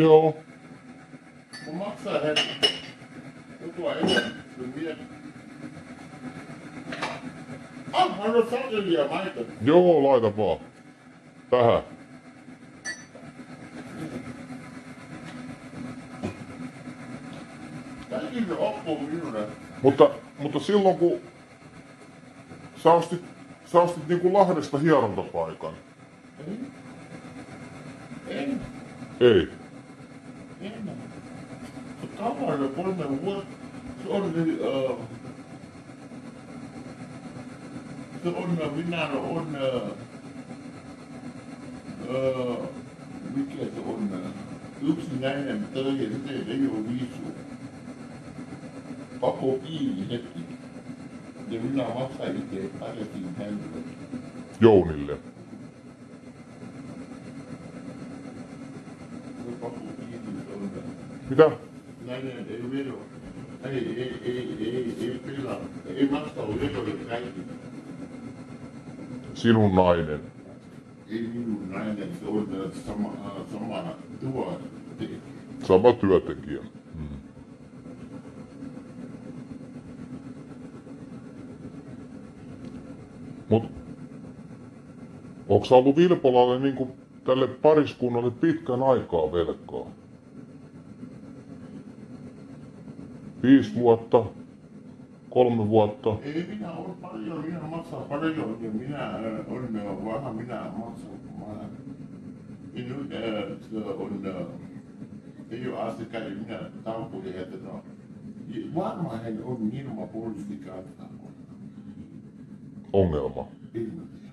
Joo. Kun maksaa hetki. Jotua enemmän kuin mies. Anna sokeria maito. Joo, laita vaan. Tähän. Tämäkin se oppuu minulle. Mutta silloin kun sä ostit niinku Lahdesta hierontapaikan. En. Ei. En. Se kauan jo 3 vuotta. Se on minä on mikä se on yksinäinen töihin, sitten ei ole viisua. Papo kiinni hetki. Ja minä maksan itse takaisin hänelle. Jounille. Se papo kiinni se on. Mitä? Näinen ei vero. Ei pelaa. Ei maksa veroja kaikki. Sinun nainen. Ei minun nainen, se on sama työntekijä. Sama työntekijä. Mut onko sä ollut Vilpolalle niinku tälle pariskunnalle pitkän aikaa velkaa? 5 vuotta? 3 vuotta? Ei minä ole paljon, minä maksan paljon ja minä on vähän, minä maksan vähän. Ja nyt se on, ei ole asiakkaita, minä tampulin, että no, varmaan hän on minun poliisi kanssa. Ongelma. En tiedä.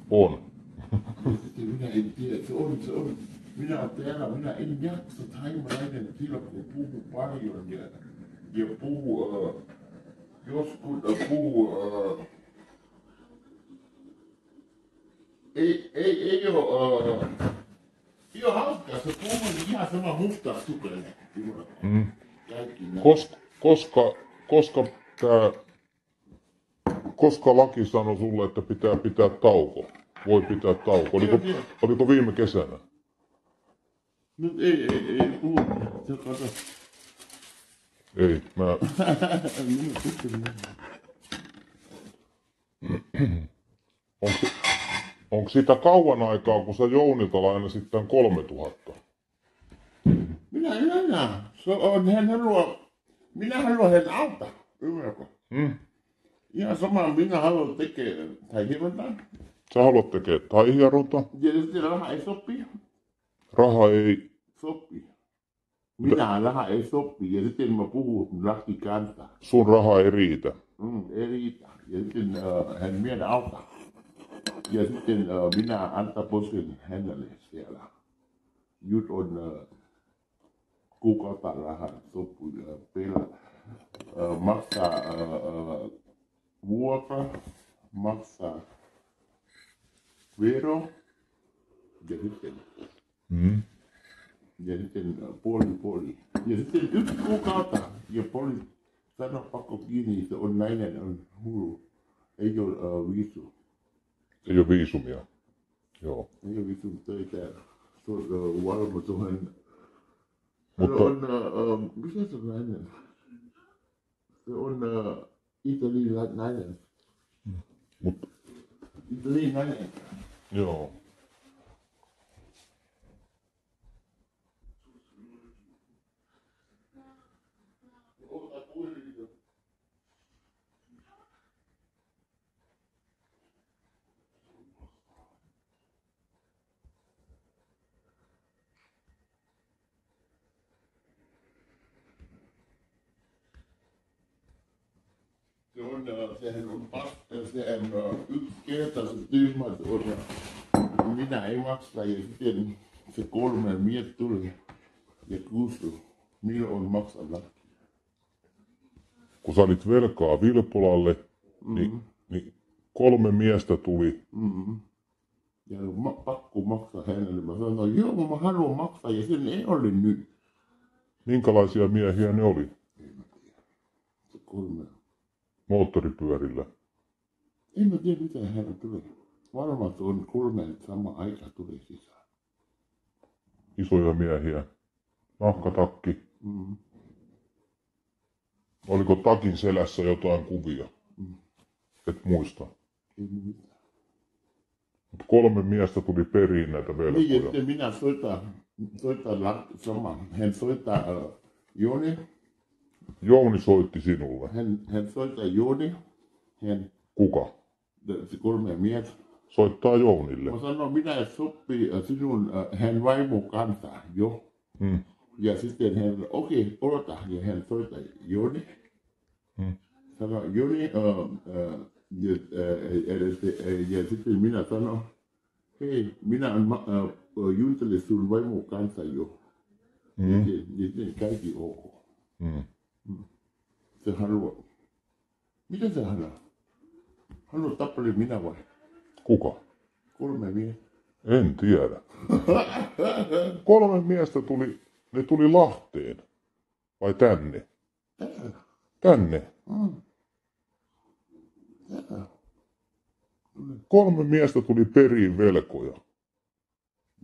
On. Minä en tiedä, se on. Minä olen täällä, minä en jaksa taimalainen silloin, kun puhuu paljon ja puhuu, joskus puhuu, ei ole hauskaa, se puhuu ihan sama mustaa sukelleen. Koska laki sanoi sulle, että pitää tauko? Voi pitää tauko. Oliko viime kesänä? Nyt ei puhu. Se kato. Ei, mä... Onko siitä kauan aikaa, kun sä Jounilta lainasit tän 3000? Minä en enää. Se on, minä haluan hän auttaa. Ymmärrätkö? Ihan sama, minä haluan tekee taihierontaa. Sä haluat tekee taihierontaa? Ja sitten raha ei sopii. Raha ei... Sopii. Minä raha ei sopii ja sitten mä puhun laki kanssa. Sun raha ei riitä. Ei riitä. Ja sitten hän minä auttaa. Ja sitten minä antaa posken hänelle siellä. Nyt on kuukautta rahaa sopii maksaa vuokra, maksaa vero ja sitten puoli. Ja sitten 1 kuukautta ja puoli sanoo pakko kiinni, se on nainen on hullu. Ei ole viisu. Ei ole viisumia. Joo. Ei ole viisum töitä. Se on varma tuohon. Mutta... Mikä se on nainen? Se on italialainen. Italialainen. Joo. Sehän on sehän yksinkertaisesti tyhmä on. Minä ei maksa ja sitten se 3 mies tuli ja kysyi, milloin maksaa lakki. Kun sä olit velkaa Vilpolalle, niin 3 miestä tuli. Ja pakko maksaa hänelle. Mä sanoin, joo, mä haluan maksaa ja sen ei ole nyt. Minkälaisia miehiä ne oli? En mä tiedä. Se 3. Moottoripyörillä. En mä tiedä mitä hän tulee. Varmasti on 3 sama aika tulee sisään. Isoja miehiä. Nahkatakki. Oliko takin selässä jotain kuvia? Et muista. Ei mitään. Mut 3 miestä tuli periin näitä Niin, velkoja. sitten minä soitan saman. Hän soittaa Joni. Jouni soitti sinulle. Hän soittaa Joni. Hän Kuka? se 3 miestä. Soittaa Jounille. Mä sanoin, minä sopii sinun hän vaimo kanssa jo. Ja sitten hän, okei, odota. Ja hän soittaa Joni. Sanoi, Joni, ja sitten minä sanoin, hei, minä juntelen sun vaimo kanssa jo. Ja sitten kaikki ok. Se haluaa. Mitä se haluaa? Haluaa tappele minä vai? Kuka? 3 miestä. En tiedä. 3 miestä tuli, ne tuli Lahteen. Vai tänne? Tänne. 3 miestä tuli periin velkoja.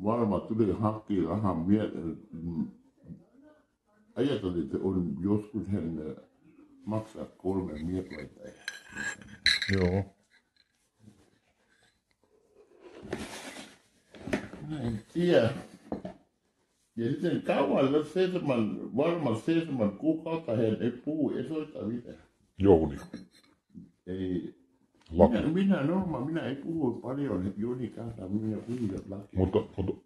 Varmaan tuli hakki rahaa ajattelin, että on joskus hän maksaa 3 miestä. Joo. Minä en tiedä. Ja sitten kauan, varmaan 7 kuukautta hän ei puhu, ei soita mitään. Jouni. Ei. Laki. Minä ei puhu paljon Joni kanssa, minä puhun laki. Mutta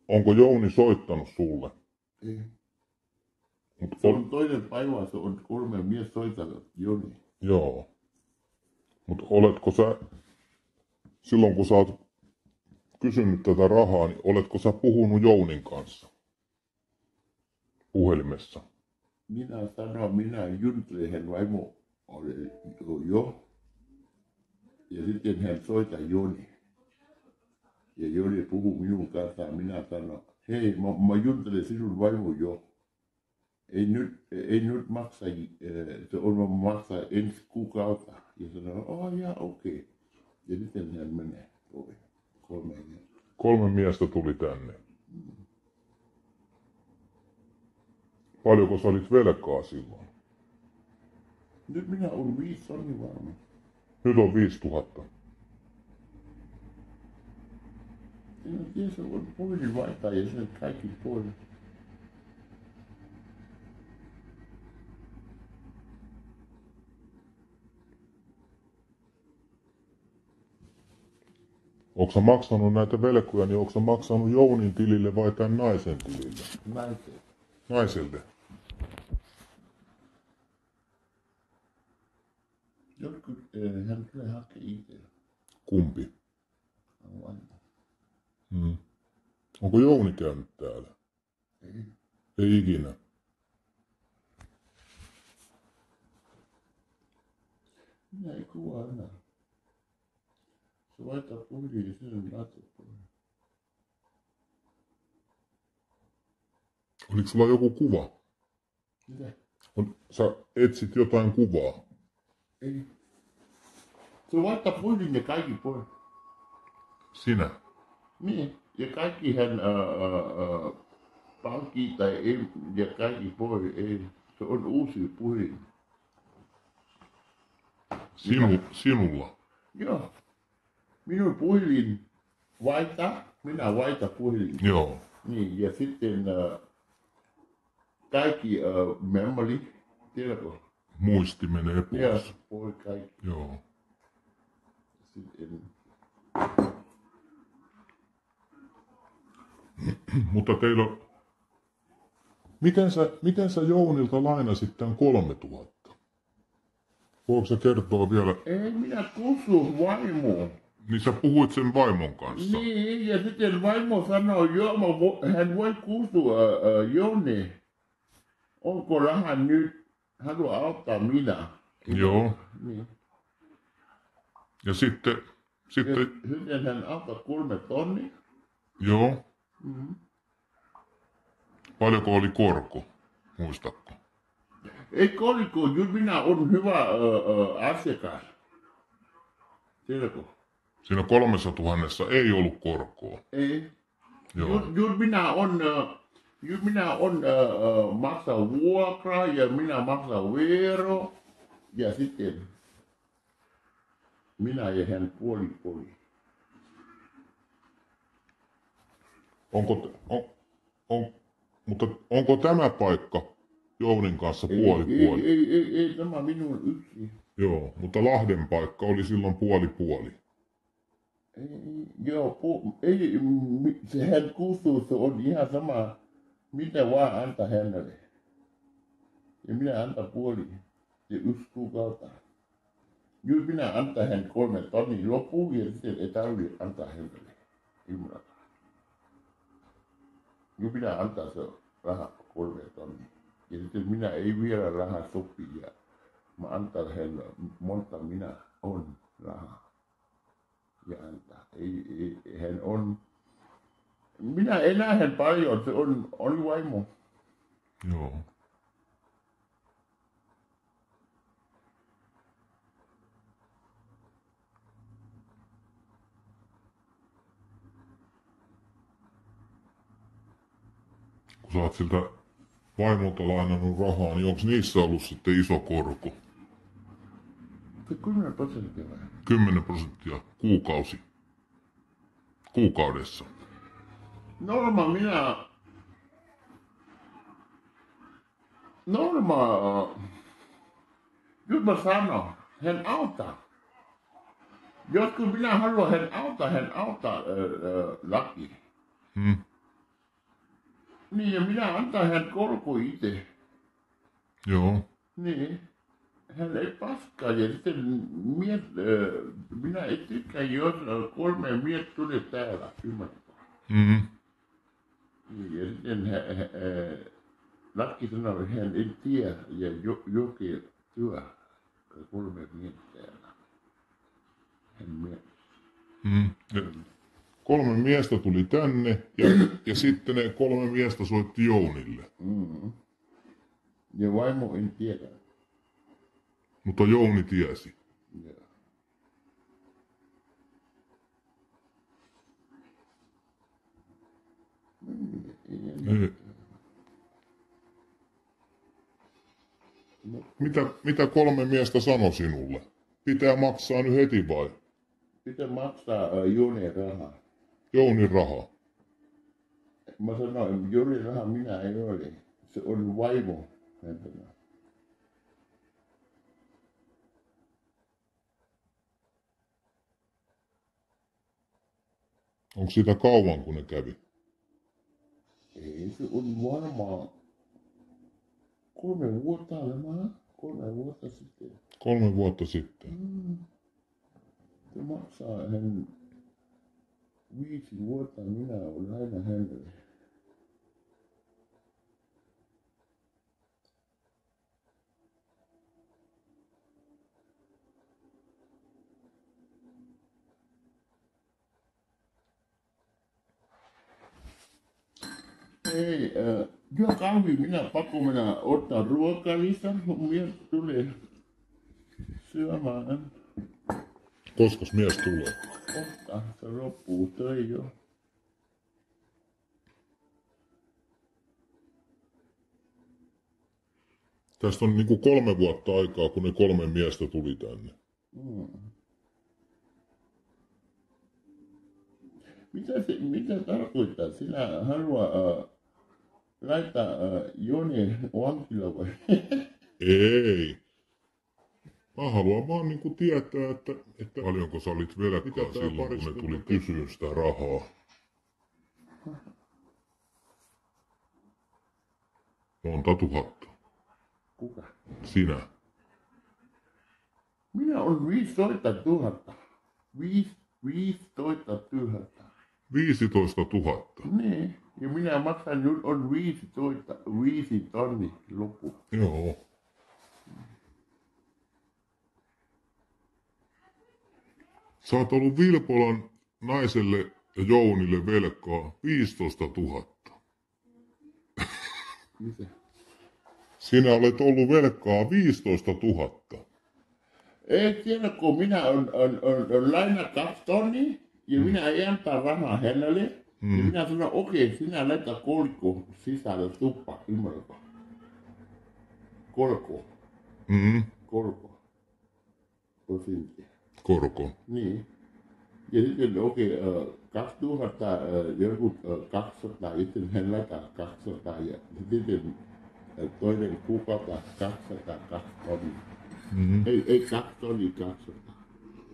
onko Jouni soittanut sulle? Ei. Mut Se on toinen päivä, se on 3 mies soittanut Joni. Joo. Mutta oletko sä, silloin kun sä oot kysynyt tätä rahaa, niin oletko sä puhunut Jounin kanssa? Puhelimessa. Minä sanoin, minä juntelen hän vaimo oli jo. Ja sitten hän soittaa Joni. Ja Joni puhuu minun kanssa, minä sanon, hei, mä juntelen sinun vaimo jo. Ei nyt maksa, se on maksaa ensi kuukautta. Ja sanon, ja okei. Ja sitten hän menee pois. 3 miestä. 3 miestä tuli tänne. Paljonko sä olit velkaa silloin? Nyt minä olen 5 tonni varmaan. Nyt on 5000. Ja se on puhelin vaihtaa ja sen kaikki pois. Onko sä maksanut näitä velkoja, niin onko sä maksanut Jounin tilille vai tämän naisen tilille? Naiselle. Naiselle. Joskus hän tulee hakea itse. Kumpi? Onko Jouni käynyt täällä? Ei. Ei ikinä. Minä ei kuva enää. Se vaihtaa puhelin ja sen laittaa pois. Oliko sulla joku kuva? Mitä? Sä etsit jotain kuvaa? Ei. Se vaihtaa puhelin ja kaikki pois. Sinä? Niin. Ja kaikki hän pankki tai ei, ja kaikki pois. Ei. Se on uusi puhelin. Sinulla? Joo. Minun puhelin vaihtaa, minä vaihtan puhelin. Joo. Niin, ja sitten kaikki memory, tiedätkö? Muisti menee pois. Ja pois kaikki. Joo. Sitten, Mutta teillä on... Miten sä Jounilta lainasit tämän 3000? Voitko sä kertoa vielä? ei minä kutsu vaimoa. Niin sä puhuit sen vaimon kanssa. Niin, ja sitten vaimo sanoi, joo, hän voi kutsua Joni. Onko raha nyt? Haluaa auttaa minä. Joo. Niin. Ja sitten... Sitten hän auttaa 3 tonnia. Joo. Paljonko oli korko? Muistatko? Ei koliko, jos minä olen hyvä asiakas. Tiedätkö? Siinä 300 000 ei ollut korkoa. Ei. Joo. Jos minä olen Minä on maksa vuokra ja minä maksan vero ja sitten minä ja hän puoli. Mutta onko tämä paikka Jounin kanssa puoli? Ei tämä minun yksi. Joo, mutta Lahden paikka oli silloin puoli. Joo, se hän kutsuu, se on ihan sama, mitä vaan antaa hänelle. Ja minä antaa puoli ja 1 kuukautta. Jos minä antaa hän 3 tonnia loppuun ja sitten ei tarvitse antaa hänelle. Ymmärrät. Jos minä antaa se raha 3 tonnia. Ja sitten minä ei vielä rahaa sopii ja mä antaa hänelle monta minä on rahaa. Ja antaa. Ei, hän on. Minä enää hän paljon, se on vaimo. Joo. Kun sä oot siltä vaimolta lainannut rahaa, niin onko niissä ollut sitten iso korko? Se 10% vai? 10% kuukaudessa. Jos mä sanon, hän auttaa. Joskus minä haluan hän auttaa laki. Niin, ja minä antaa hän korko itse. Joo. Niin. Hän ei paskaa ja sitten minä ei tykkää, jos 3 mies tulee täällä, ymmärrätkö? Ja sitten laki sanoo, että hän ei tiedä ja jokin työ 3 miestä täällä. Hän miettii. 3 miestä tuli tänne ja sitten ne 3 miestä soitti Jounille. Ja vaimo en tiedä. Mutta Jouni tiesi. Ja. Mitä 3 miestä sanoi sinulle? Pitää maksaa nyt heti vai? Pitää maksaa Jounin rahaa. Jounin rahaa. Mä sanoin, Jounin rahaa minä ei ole. Se on vaimo. Onko siitä kauan kun ne kävi? Ei, se on varmaan 3 vuotta olemaan. 3 vuotta sitten. 3 vuotta sitten. Se maksaa hän 5 vuotta, minä olen aina hänelle. Ei, jo kahvi minä pakko minä ottaa ruokalista, kun mies tulee syömään. Koskas mies tulee? Kohta se loppuu töi jo. Tästä on niinku 3 vuotta aikaa, kun ne 3 miestä tuli tänne. Mitä tarkoittaa? Sinä haluaa laittaa Joni vankila vai? Ei. Mä haluan vaan niinku tietää, että paljonko sä olit velkaa silloin, kun ne tuli kysyyn sitä rahaa. Monta tuhatta. Kuka? Sinä. Minä olen 15 000. 15 000. 15 000. Niin. Ja minä maksan nyt on 5 tonni loppu. Joo. Sä oot ollut Vilpolan naiselle ja Jounille velkaa 15 000. Mitä? Sinä olet ollut velkaa 15 000. Ei tiedä, kun minä on laina 2 tonnia ja minä ei antaa rahaa hänelle. Ja minä sanoin, okei, sinä laita kolkko sisälle tuppa, ymmärrätkö? Kolko. Korko. Prosentti. Korko. Niin. Ja sitten okei, 2000 joku 200, sitten hän laittaa 200 ja sitten toinen kuukautta 200, 2 tonnia. Ei 2 tonnia, 200.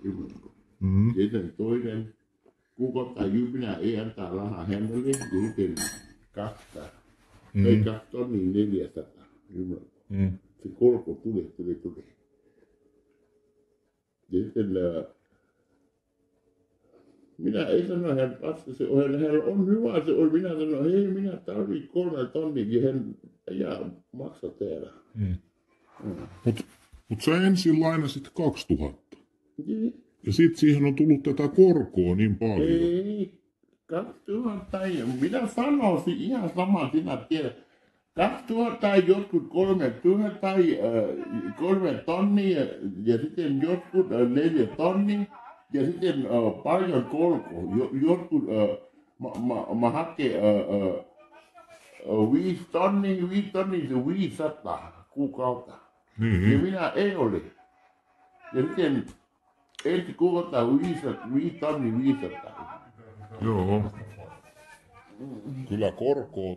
Ymmärrätkö? Sitten toinen kuukautta minä ei antaa rahaa hänelle ja sitten 200. Ei 2 tonnia 400. Ymmärrätkö? Se korko tuli. Ja sitten minä ei sano, hän vastasi, hän on hyvä, se oli. Minä sanoin, hei, minä tarvitsen 3 tonnia, ja hän ja maksaa tehdä. Mut sä ensin lainasit 2000. Niin. Ja sit siihen on tullut tätä korkoa niin paljon. Ei, 2000, minä sanoisin ihan sama, sinä tiedät. 2000 jotkut 3000 3 tonnia ja sitten jotkut 4 tonnia ja sitten paljon kolko. Jotkut mä hakee 5 tonnia se 500 kuukautta. Ja minä ei ole. Ja sitten ensi kuukautta 5 tonnia 500. Joo. Kyllä korkoa